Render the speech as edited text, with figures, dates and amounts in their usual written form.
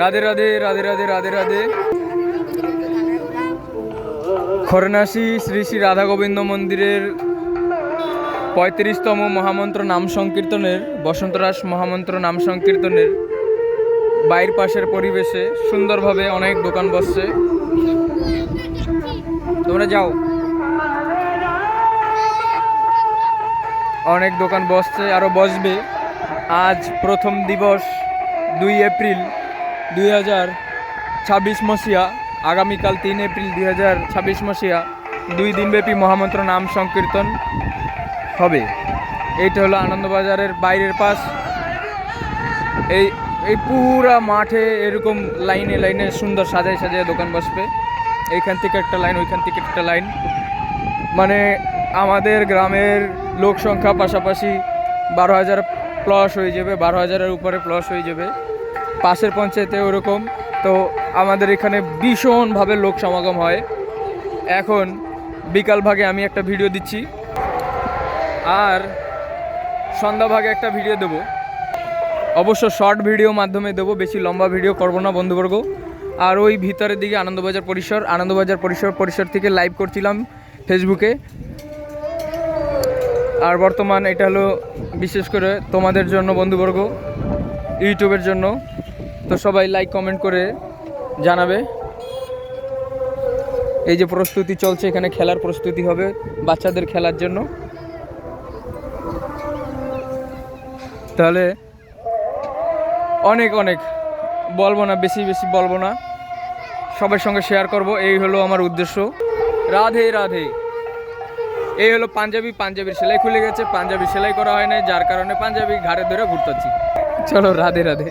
রাধে রাধে রাধে রাধে রাধে রাধে। খরনাসি শ্রী শ্রী রাধা গোবিন্দ মন্দিরের 35তম মহামন্ত্র নাম সংকীর্তনের বসন্তরাস মহামন্ত্র নাম সংকীর্তনের বাইর পাশের পরিবেশে সুন্দরভাবে অনেক দোকান বসছে। তোমরা যাও, অনেক দোকান বসছে, আরও বসবে। আজ প্রথম দিবস 2 এপ্রিল 2026 মসিহা, আগামীকাল 3 এপ্রিল 2026 মসিহা 2 দিনব্যাপী মহামন্ত্র নাম সংকীর্তন হবে। এইটা হলো আনন্দবাজারের বাইরের পাশ। এই এই পুরা মাঠে এরকম লাইনে লাইনে সুন্দর সাজায় সাজায় দোকান বসবে। এইখান থেকে একটা লাইন, ওইখান থেকে একটা লাইন, মানে আমাদের গ্রামের লোক সংখ্যা পাশাপাশি 12,000 প্লাস হয়ে যাবে, 12,000-এর উপরে প্লাস হয়ে যাবে। পাশের পঞ্চায়েতে ওরকম। তো আমাদের এখানে ভীষণভাবে লোক সমাগম হয়। এখন বিকাল ভাগে আমি একটা ভিডিও দিচ্ছি, আর সন্ধ্যা ভাগে একটা ভিডিও দেবো, অবশ্য শর্ট ভিডিও মাধ্যমে দেবো, বেশি লম্বা ভিডিও করব না বন্ধুবর্গ। আর ওই ভিতরের দিকে আনন্দবাজার পরিসর থেকে লাইভ করছিলাম ফেসবুকে। আর বর্তমান এটা হলো বিশেষ করে তোমাদের জন্য বন্ধুবর্গ, ইউটিউবের জন্য। তো সবাই লাইক কমেন্ট করে জানাবে। এই যে প্রস্তুতি চলছে, এখানে খেলার প্রস্তুতি হবে বাচ্চাদের খেলার জন্য। তাহলে অনেক অনেক বলবো না, বেশি বেশি বলবো না, সবার সঙ্গে শেয়ার করব, এই হলো আমার উদ্দেশ্য। রাধে রাধে। এই হলো পাঞ্জাবির সেলাই খুলে গেছে, পাঞ্জাবি সেলাই করা হয় না, যার কারণে পাঞ্জাবি ঘাড়ে ধরে ঘুরতেছি। চলো রাধে রাধে।